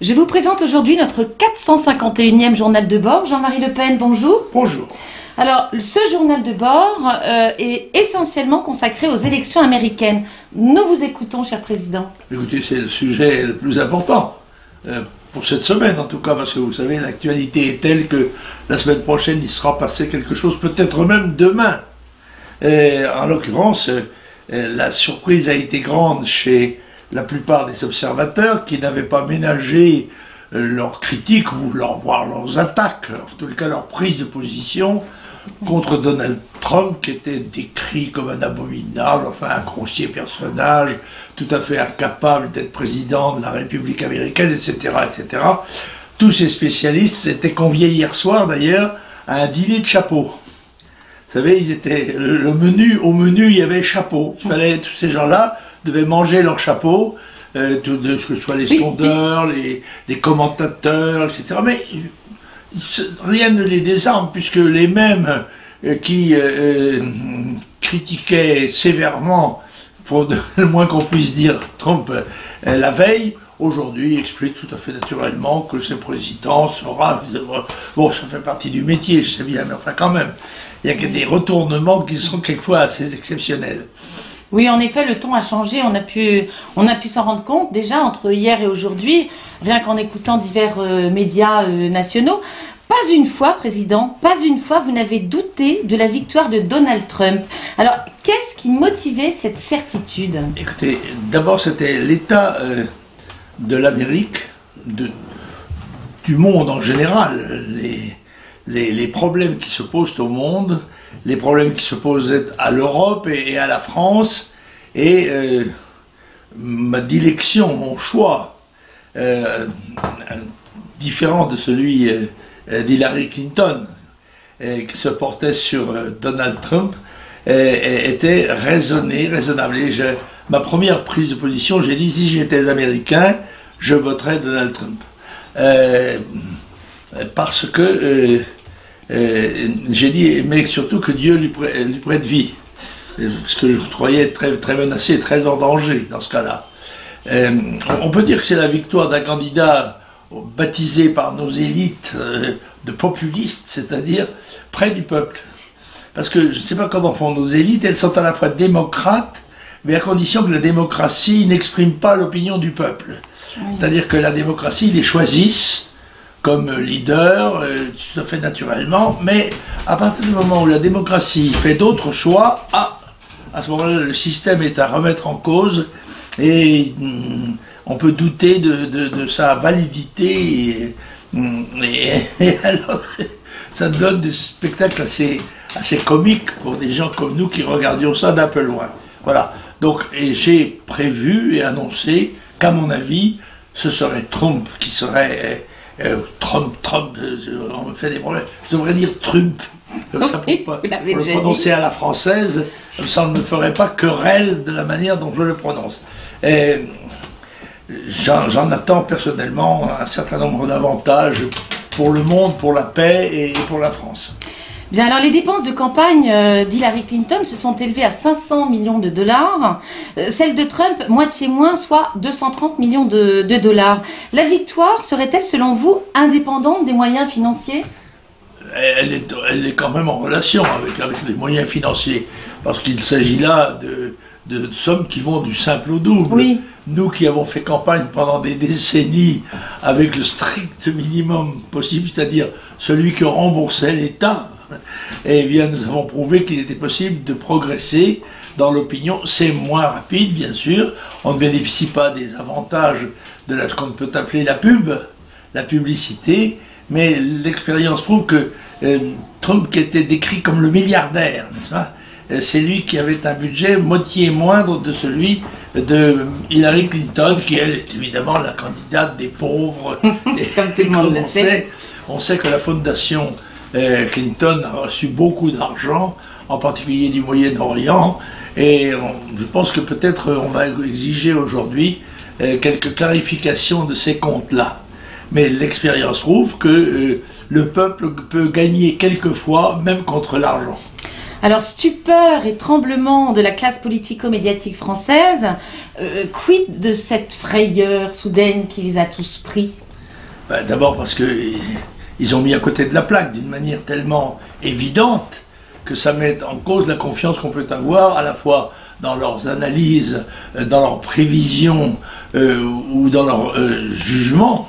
Je vous présente aujourd'hui notre 451e journal de bord. Jean-Marie Le Pen, bonjour. Bonjour. Alors, ce journal de bord est essentiellement consacré aux élections américaines. Nous vous écoutons, cher Président. Écoutez, c'est le sujet le plus important, pour cette semaine en tout cas, parce que vous savez, l'actualité est telle que la semaine prochaine, il sera passé quelque chose, peut-être même demain. En l'occurrence, la surprise a été grande chez la plupart des observateurs qui n'avaient pas ménagé leurs critiques ou voire leurs attaques, en tout cas leur prise de position contre Donald Trump, qui était décrit comme un abominable, enfin un grossier personnage, tout à fait incapable d'être président de la République américaine, etc., etc. Tous ces spécialistes étaient conviés hier soir d'ailleurs à un dîner de chapeau. Vous savez, ils étaient au menu il y avait chapeau. Il fallait, tous ces gens-là devaient manger leur chapeau, que ce soit les sondeurs, les commentateurs, etc. Mais rien ne les désarme, puisque les mêmes qui critiquaient sévèrement, pour le moins qu'on puisse dire, Trump la veille, aujourd'hui expliquent tout à fait naturellement que ce président sera... Bon, ça fait partie du métier, je sais bien, mais enfin quand même, il y a des retournements qui sont quelquefois assez exceptionnels. Oui, en effet, le ton a changé, on a pu s'en rendre compte déjà entre hier et aujourd'hui, rien qu'en écoutant divers médias nationaux. Pas une fois, Président, pas une fois, vous n'avez douté de la victoire de Donald Trump. Alors, qu'est-ce qui motivait cette certitude? Écoutez, d'abord c'était l'état de l'Amérique, du monde en général, les problèmes qui se posent au monde, les problèmes qui se posent à l'Europe et à la France, et ma dilection, mon choix, différent de celui d'Hillary Clinton, qui se portait sur Donald Trump, était raisonnable. Et ma première prise de position, j'ai dit, si j'étais américain, je voterais Donald Trump. Parce que j'ai dit, mais surtout que Dieu lui prête vie, parce que je le croyais très menacé, très en danger dans ce cas-là. On peut dire que c'est la victoire d'un candidat baptisé par nos élites de populistes, c'est-à-dire près du peuple. Parce que je ne sais pas comment font nos élites, elles sont à la fois démocrates, mais à condition que la démocratie n'exprime pas l'opinion du peuple. Oui. C'est-à-dire que la démocratie, ils les choisissent comme leader, tout à fait naturellement, mais à partir du moment où la démocratie fait d'autres choix, à ce moment-là, le système est à remettre en cause et on peut douter de sa validité et alors ça donne des spectacles assez comiques pour des gens comme nous qui regardions ça d'un peu loin. Voilà. Donc, et j'ai prévu et annoncé qu'à mon avis, ce serait Trump qui serait... Trump, on me fait des problèmes. Je devrais dire Trump, comme ça pour le prononcer à la française, comme ça on ne me ferait pas querelle de la manière dont je le prononce. J'en attends personnellement un certain nombre d'avantages pour le monde, pour la paix et pour la France. Bien, alors les dépenses de campagne d'Hillary Clinton se sont élevées à 500 millions de dollars, celles de Trump, moitié moins, soit 230 millions de dollars. La victoire serait-elle, selon vous, indépendante des moyens financiers? Elle est quand même en relation avec les moyens financiers, parce qu'il s'agit là de sommes qui vont du simple au double. Oui. Nous qui avons fait campagne pendant des décennies avec le strict minimum possible, c'est-à-dire celui que remboursait l'État, eh bien nous avons prouvé qu'il était possible de progresser dans l'opinion. C'est moins rapide, bien sûr, on ne bénéficie pas des avantages de ce qu'on peut appeler la publicité, mais l'expérience prouve que Trump, qui était décrit comme le milliardaire, n'est-ce pas, c'est lui qui avait un budget moitié moindre de celui de Hillary Clinton, qui elle est évidemment la candidate des pauvres. Comme tout le monde le sait. On sait que la fondation Clinton a reçu beaucoup d'argent, en particulier du Moyen-Orient, et je pense que peut-être on va exiger aujourd'hui quelques clarifications de ces comptes-là. Mais l'expérience prouve que le peuple peut gagner quelquefois, même contre l'argent. Alors, stupeur et tremblement de la classe politico-médiatique française, quid de cette frayeur soudaine qui les a tous pris? Ben, d'abord parce que ils ont mis à côté de la plaque d'une manière tellement évidente que ça met en cause la confiance qu'on peut avoir à la fois dans leurs analyses, dans leurs prévisions ou dans leurs jugements.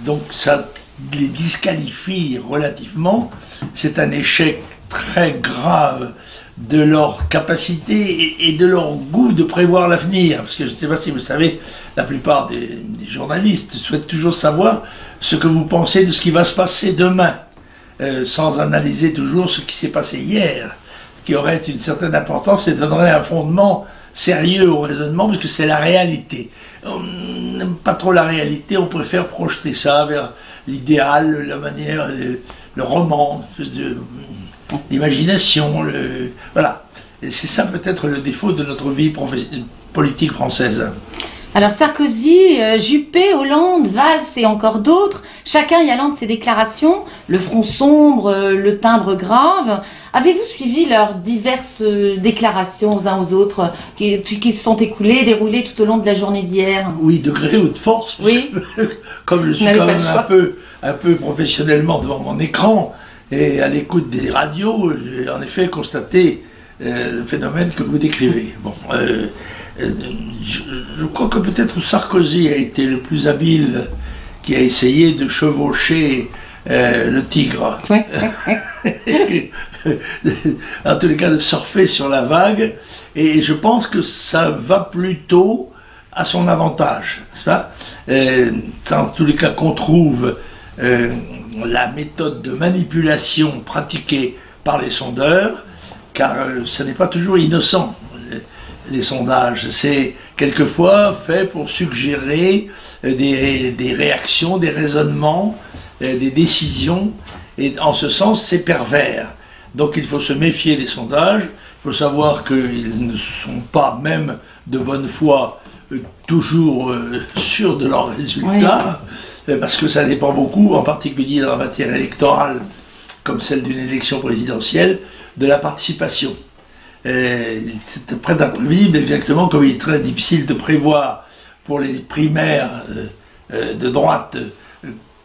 Donc ça les disqualifie relativement. C'est un échec très grave de leur capacité et de leur goût de prévoir l'avenir. Parce que je ne sais pas si vous savez, la plupart des journalistes souhaitent toujours savoir ce que vous pensez de ce qui va se passer demain, sans analyser toujours ce qui s'est passé hier, qui aurait une certaine importance et donnerait un fondement sérieux au raisonnement, parce que c'est la réalité. On n'aime pas trop la réalité, on préfère projeter ça vers l'idéal, la manière, le roman, l'imagination, voilà. Et c'est ça peut-être le défaut de notre vie politique française. Alors Sarkozy, Juppé, Hollande, Valls et encore d'autres, chacun y allant de ses déclarations, le front sombre, le timbre grave. Avez-vous suivi leurs diverses déclarations aux uns aux autres qui se sont écoulées, déroulées tout au long de la journée d'hier? Oui, de gré ou de force, parce oui. Que, comme je suis quand même un peu professionnellement devant mon écran et à l'écoute des radios, j'ai en effet constaté le phénomène que vous décrivez. Bon, je crois que peut-être Sarkozy a été le plus habile qui a essayé de chevaucher le tigre. Oui. En tous les cas, de surfer sur la vague. Et je pense que ça va plutôt à son avantage, n'est-ce pas? C'est en tous les cas qu'on trouve la méthode de manipulation pratiquée par les sondeurs, car ce n'est pas toujours innocent. Les sondages, c'est quelquefois fait pour suggérer des réactions, des raisonnements, des décisions, et en ce sens c'est pervers. Donc il faut se méfier des sondages, il faut savoir qu'ils ne sont pas, même de bonne foi, toujours sûrs de leurs résultats, oui. Parce que ça dépend beaucoup, en particulier dans la matière électorale, comme celle d'une élection présidentielle, de la participation. C'est très imprévisible, exactement comme il est très difficile de prévoir pour les primaires de droite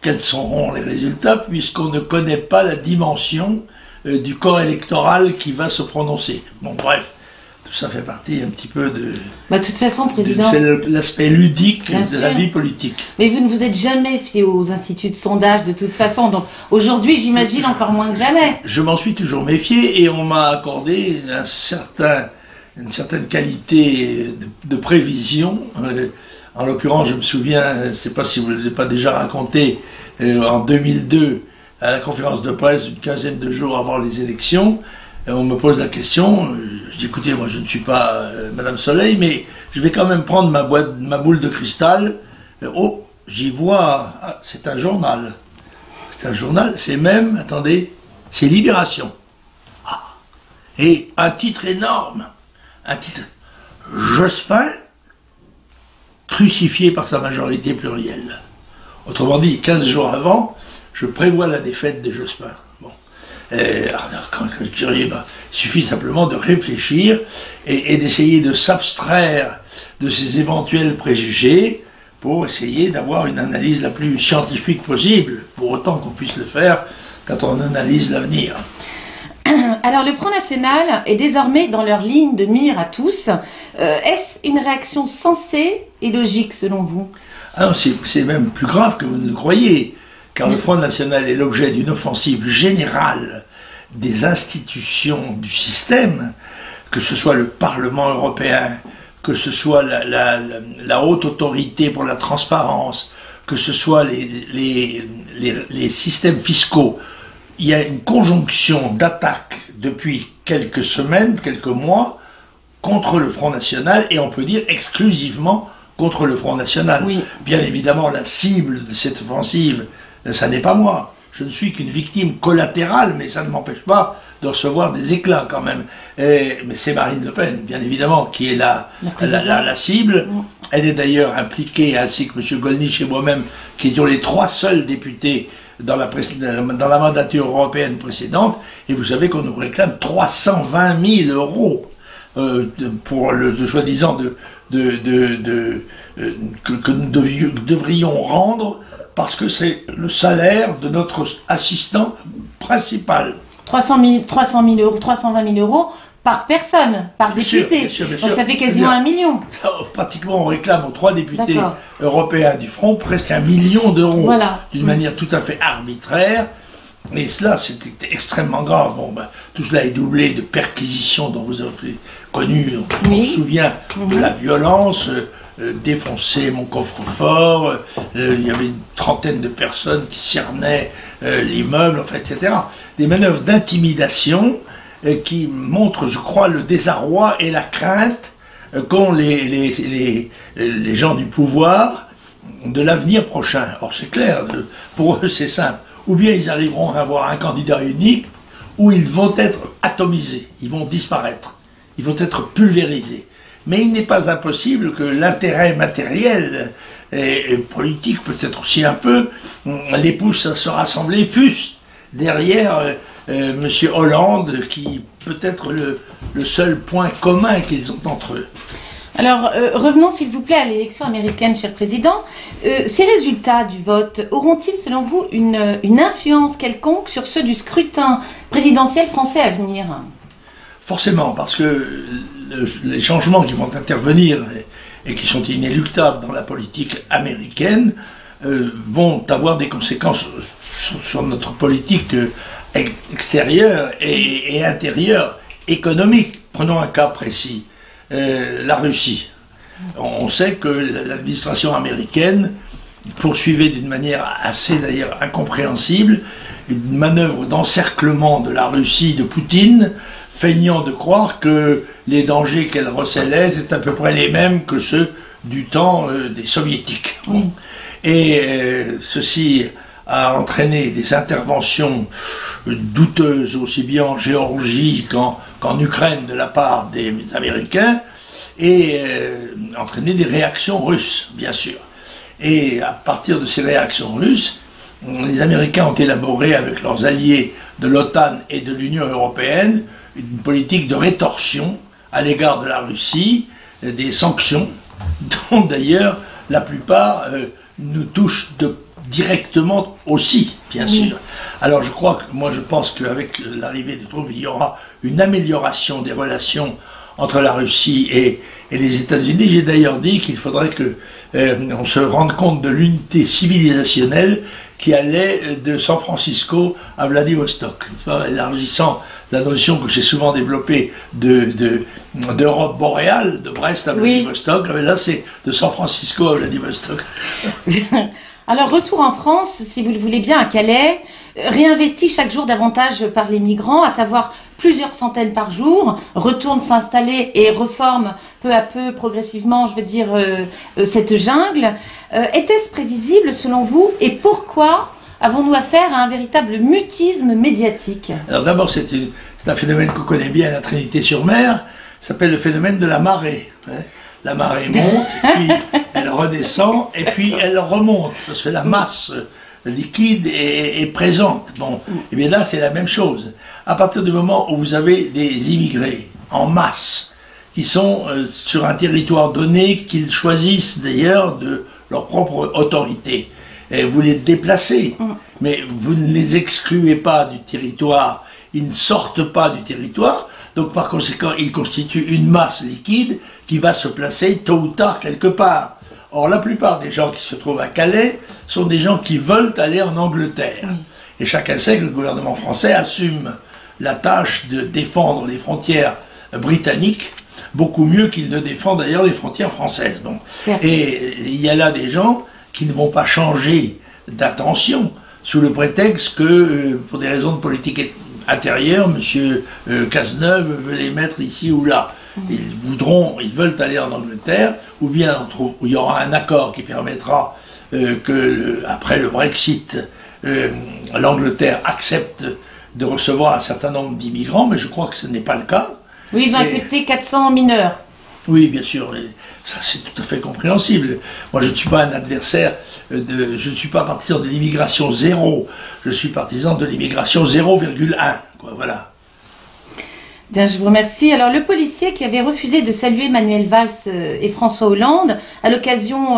quels seront les résultats, puisqu'on ne connaît pas la dimension du corps électoral qui va se prononcer. Bon, bref, tout ça fait partie un petit peu de... de toute façon, Président... C'est l'aspect ludique de la vie politique. Mais vous ne vous êtes jamais fié aux instituts de sondage de toute façon, donc aujourd'hui, j'imagine encore moins que jamais. Je m'en suis toujours méfié et on m'a accordé une certaine qualité de prévision. En l'occurrence, je me souviens, je ne sais pas si vous ne l'avez pas déjà raconté, en 2002, à la conférence de presse, une quinzaine de jours avant les élections, on me pose la question, je dis écoutez, moi je ne suis pas Madame Soleil, mais je vais quand même prendre ma boule de cristal. Oh, j'y vois, ah, c'est un journal. C'est un journal, c'est même, attendez, c'est Libération. Ah, et un titre énorme, un titre, Jospin, crucifié par sa majorité plurielle. Autrement dit, 15 jours avant, je prévois la défaite de Jospin. Bon. Alors, quand je dirais, il suffit simplement de réfléchir et d'essayer de s'abstraire de ces éventuels préjugés pour essayer d'avoir une analyse la plus scientifique possible, pour autant qu'on puisse le faire quand on analyse l'avenir. Alors le Front National est désormais dans leur ligne de mire à tous. Est-ce une réaction sensée et logique selon vous? Ah non, c'est même plus grave que vous ne le croyez, car le Front National est l'objet d'une offensive générale des institutions du système, que ce soit le Parlement européen, que ce soit la haute autorité pour la transparence, que ce soit les systèmes fiscaux. Il y a une conjonction d'attaques depuis quelques semaines, quelques mois, contre le Front National, et on peut dire exclusivement contre le Front National. Oui. Bien évidemment, la cible de cette offensive, ça n'est pas moi. Je ne suis qu'une victime collatérale, mais ça ne m'empêche pas de recevoir des éclats quand même. Mais c'est Marine Le Pen, bien évidemment, qui est la cible. Elle est d'ailleurs impliquée, ainsi que M. Gollnisch et moi-même, qui étions les 3 seuls députés dans la mandature européenne précédente, et vous savez qu'on nous réclame 320 000 euros pour le soi-disant que nous devrions rendre parce que c'est le salaire de notre assistant principal. 300 000 euros, 320 000 euros par personne, par député. Bien sûr. Donc ça fait quasiment 1 million. Ça, pratiquement, on réclame aux 3 députés européens du Front presque 1 million d'euros, voilà. D'une manière tout à fait arbitraire. Et cela, c'était extrêmement grave. Bon, tout cela est doublé de perquisitions dont vous avez connu. On se souvient de la violence, défoncer mon coffre-fort. Il y avait une trentaine de personnes qui cernaient l'immeuble, enfin, etc. Des manœuvres d'intimidation qui montrent, je crois, le désarroi et la crainte qu'ont les gens du pouvoir de l'avenir prochain. Or, c'est clair, pour eux, c'est simple. Ou bien ils arriveront à avoir un candidat unique, ou ils vont être atomisés, ils vont disparaître, ils vont être pulvérisés. Mais il n'est pas impossible que l'intérêt matériel et politique, peut-être aussi un peu, les pousse à se rassembler, fût-ce derrière M. Hollande, qui peut être le seul point commun qu'ils ont entre eux. Alors, revenons s'il vous plaît à l'élection américaine, cher Président. Ces résultats du vote auront-ils, selon vous, une influence quelconque sur ceux du scrutin présidentiel français à venir? Forcément, parce que les changements qui vont intervenir et qui sont inéluctables dans la politique américaine vont avoir des conséquences sur notre politique extérieure et intérieure, économique. Prenons un cas précis. La Russie. On sait que l'administration américaine poursuivait d'une manière assez d'ailleurs incompréhensible une manœuvre d'encerclement de la Russie de Poutine, feignant de croire que les dangers qu'elle recelait étaient à peu près les mêmes que ceux du temps des soviétiques. Oui. Et ceci a entraîné des interventions douteuses aussi bien en Géorgie qu'en Ukraine de la part des Américains et entraîné des réactions russes, bien sûr. Et à partir de ces réactions russes, les Américains ont élaboré avec leurs alliés de l'OTAN et de l'Union européenne une politique de rétorsion à l'égard de la Russie, des sanctions, dont d'ailleurs la plupart nous touchent directement aussi, bien sûr. Alors je pense qu'avec l'arrivée des troupes, il y aura une amélioration des relations entre la Russie et les États-Unis. J'ai d'ailleurs dit qu'il faudrait que on se rende compte de l'unité civilisationnelle qui allait de San Francisco à Vladivostok, élargissant la notion que j'ai souvent développée d'Europe boréale, de Brest à Vladivostok. Mais là, c'est de San Francisco à Vladivostok. Alors, retour en France, si vous le voulez bien, à Calais, réinvesti chaque jour davantage par les migrants, à savoir plusieurs centaines par jour, retourne s'installer et reforme peu à peu, progressivement, je veux dire, cette jungle. Était-ce prévisible selon vous? Et pourquoi avons-nous affaire à un véritable mutisme médiatique? Alors d'abord, c'est un phénomène qu'on connaît bien à la Trinité-sur-Mer, ça s'appelle le phénomène de la marée. La marée monte, et puis elle redescend, et puis elle remonte, parce que la masse liquide est présente. Bon, et bien là, c'est la même chose. À partir du moment où vous avez des immigrés en masse, qui sont sur un territoire donné, qu'ils choisissent d'ailleurs de leur propre autorité, et vous les déplacez, mais vous ne les excluez pas du territoire, ils ne sortent pas du territoire, donc par conséquent, ils constituent une masse liquide qui va se placer tôt ou tard quelque part. Or, la plupart des gens qui se trouvent à Calais sont des gens qui veulent aller en Angleterre. Et chacun sait que le gouvernement français assume la tâche de défendre les frontières britanniques beaucoup mieux qu'il ne défend d'ailleurs les frontières françaises. Bon. Et il y a là des gens qui ne vont pas changer d'intention sous le prétexte que, pour des raisons de politique intérieure, M. Cazeneuve veut les mettre ici ou là. Ils veulent aller en Angleterre, ou bien il y aura un accord qui permettra que, après le Brexit, l'Angleterre accepte de recevoir un certain nombre d'immigrants, mais je crois que ce n'est pas le cas. Oui, ils ont accepté 400 mineurs. Oui, bien sûr, ça c'est tout à fait compréhensible. Moi, je ne suis pas un adversaire, je ne suis pas partisan de l'immigration zéro, je suis partisan de l'immigration 0,1, quoi, voilà. Bien, je vous remercie. Alors, le policier qui avait refusé de saluer Manuel Valls et François Hollande à l'occasion,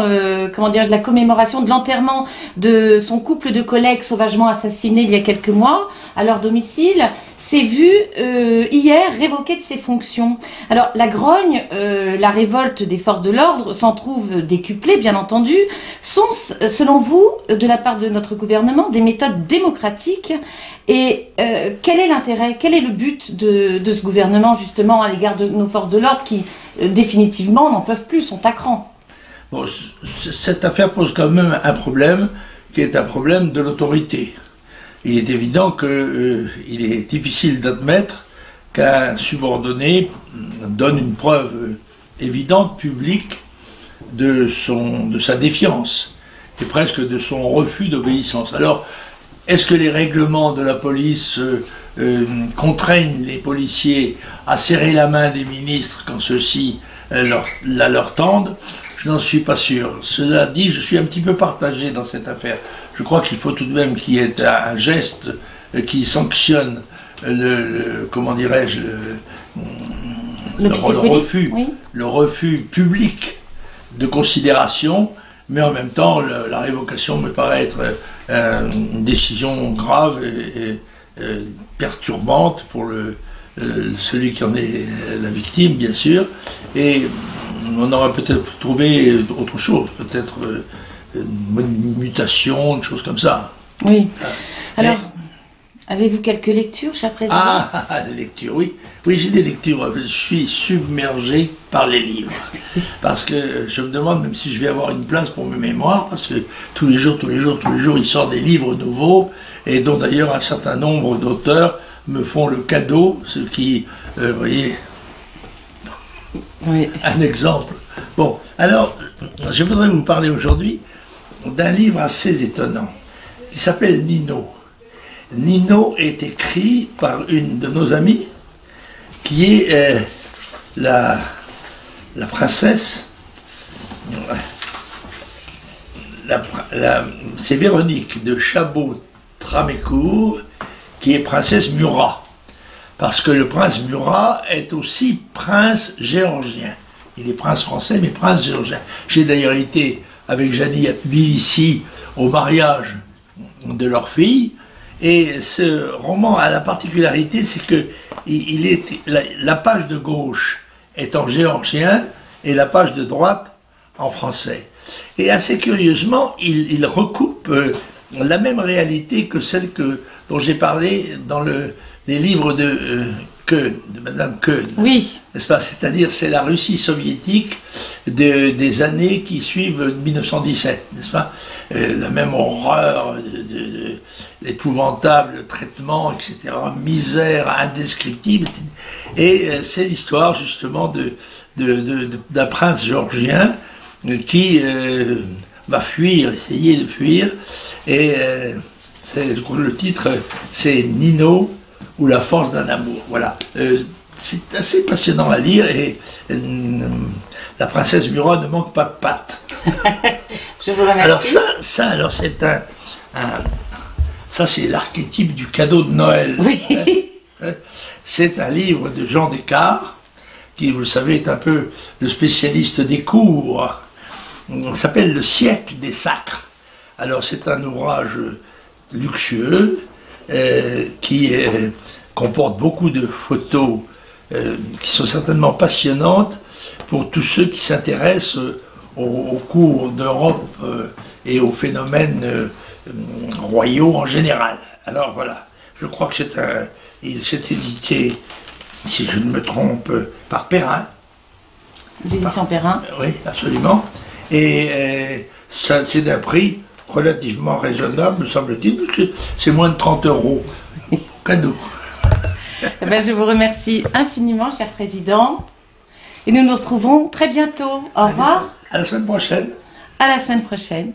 comment dire, de la commémoration de l'enterrement de son couple de collègues sauvagement assassinés il y a quelques mois à leur domicile, s'est vu hier révoqué de ses fonctions. Alors, la grogne, la révolte des forces de l'ordre s'en trouve décuplée, bien entendu. Sont, selon vous, de la part de notre gouvernement, des méthodes démocratiques? Et quel est l'intérêt, quel est le but de ce gouvernement, justement, à l'égard de nos forces de l'ordre qui, définitivement, n'en peuvent plus, sont à cran? Bon, cette affaire pose quand même un problème qui est un problème de l'autorité. Il est évident qu'il est difficile d'admettre qu'un subordonné donne une preuve évidente, publique, de sa défiance et presque de son refus d'obéissance. Alors, est-ce que les règlements de la police contraignent les policiers à serrer la main des ministres quand ceux-ci la leur tendent? Je n'en suis pas sûr. Cela dit, je suis un petit peu partagé dans cette affaire. Je crois qu'il faut tout de même qu'il y ait un geste qui sanctionne comment dirais-je, le refus public de considération, mais en même temps, la révocation me paraît être une décision grave et perturbante pour celui qui en est la victime, bien sûr, et on aurait peut-être trouvé autre chose, peut-être une mutation, une chose comme ça. Oui. Alors, avez-vous quelques lectures, cher président? Les lectures, oui. Oui, j'ai des lectures. Je suis submergé par les livres. Parce que je me demande même si je vais avoir une place pour mes mémoires, parce que tous les jours, il sort des livres nouveaux, et dont d'ailleurs un certain nombre d'auteurs me font le cadeau, ce qui, vous voyez, oui. Un exemple. Bon, alors, je voudrais vous parler aujourd'hui d'un livre assez étonnant, qui s'appelle Nino. Nino est écrit par une de nos amies, qui est la princesse, c'est Véronique de Chabot-Tramécourt, qui est princesse Murat. Parce que le prince Murat est aussi prince géorgien. Il est prince français, mais prince géorgien. J'ai d'ailleurs été avec Janie à Tbilissi au mariage de leur fille. Et ce roman a la particularité, c'est que la page de gauche est en géorgien et la page de droite en français. Et assez curieusement, il recoupe la même réalité que celle dont j'ai parlé dans les livres de Madame Koehn. Oui. N'est-ce pas? C'est-à-dire, c'est la Russie soviétique des années qui suivent 1917, n'est-ce pas? La même horreur, l'épouvantable traitement, etc., misère indescriptible. Et c'est l'histoire justement d'un prince géorgien qui va fuir, essayer de fuir, et le titre c'est Nino ou la force d'un amour. Voilà. C'est assez passionnant à lire, et la princesse Murat ne manque pas de pattes. Je vous remercie. Alors ça c'est l'archétype du cadeau de Noël. Oui. C'est un livre de Jean Descartes, qui, vous le savez, est un peu le spécialiste des cours. Ça s'appelle Le siècle des sacres. Alors c'est un ouvrage luxueux qui comporte beaucoup de photos qui sont certainement passionnantes pour tous ceux qui s'intéressent aux cours d'Europe et aux phénomènes royaux en général. Alors voilà, je crois que il s'est édité, si je ne me trompe, par Perrin. L'édition Perrin. Oui, absolument. Et c'est d'un prix relativement raisonnable, me semble-t-il, parce que c'est moins de 30 € au cadeau. Eh bien, je vous remercie infiniment, cher président. Et nous nous retrouvons très bientôt. Au revoir. À la semaine prochaine. À la semaine prochaine.